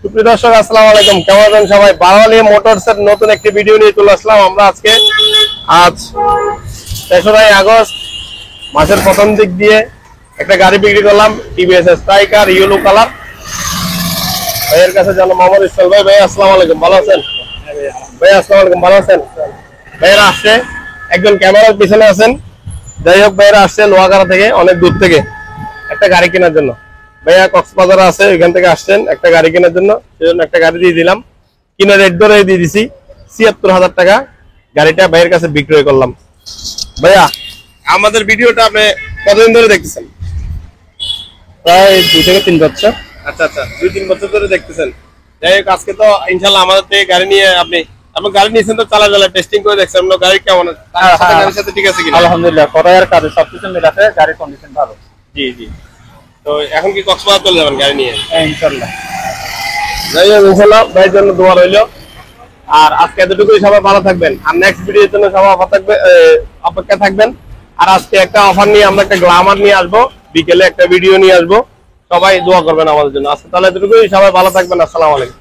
সুপ্রিয় দর্শক আসসালামু আলাইকুম, কেমন আছেন সবাই? বাওয়ালি মোটরসের নতুন একটি ভিডিও নিয়ে চলে আসলাম আমরা আজকে। আজ 3 আগস্ট মাসের প্রথম দিক দিয়ে একটা গাড়ি বিক্রি করলাম, টিভিএস স্ট্রাইকার ইয়েলো কালার। ভাইয়ের কাছে জানো মোহাম্মদ ইসমাইল ভাই। ভাই আসসালামু আলাইকুম, ভালো আছেন? ভাই আসসালামু আলাইকুম, ভালো আছেন? ভাইয়েরা আসছে, একজন ক্যামেরার পিছনে আছেন। যাই হোক, ভাইয়েরা আসছে লোহাগাড়া থেকে, অনেক দূর থেকে একটা গাড়ি কেনার জন্য। ভাইয়া কক্সবাজারে আছে, ওইখান থেকে আসছেন একটা গাড়ি কেনার জন্য, সেজন্য একটা গাড়ি দিয়ে দিলাম। কিনা রেট ধরে দিয়ে দিছি ৭৬,০০০ টাকা। গাড়িটা ভাইয়ের কাছে বিক্রয় করলাম। ভাইয়া, আমাদের ভিডিওটা আপনি কতদিন ধরে দেখতেছেন? প্রায় 2 থেকে 3 বছর। আচ্ছা আচ্ছা, 2-3 বছর ধরে দেখতেছেন। যাই হোক, আজকে তো ইনশাল্লাহ আমাদের থেকে গাড়ি নিয়ে আপনি গাড়ি নিয়েছেন, তো চালা টেস্টিং করে দেখছেন আপনার গাড়ি কেমন আছে, গাড়ির সাথে ঠিক আছে কিনা? আলহামদুলিল্লাহ, করার কাজে সবকিছু মিলাতে গাড়ির কন্ডিশন ভালো। জি জি। তো এখন কি কক্সবাজার চলে যাবেন গাড়ি নিয়ে? ইনশাআল্লাহ। যাই হোক, ইনশাল্লাহ ভাইয়ের জন্য দোয়া রইল। আর আজকে এতটুকুই, সবাই ভালো থাকবেন। আর নেক্সট ভিডিওর জন্য সবাই অপেক্ষা থাকবেন। আর আজকে একটা অফার নিয়ে আমরা একটা গ্লামার নিয়ে আসবো, বিকেলে একটা ভিডিও নিয়ে আসবো। সবাই দোয়া করবেন আমাদের জন্য। আজকে তাহলে এতটুকুই, সবাই ভালো থাকবেন। আসসালামু আলাইকুম।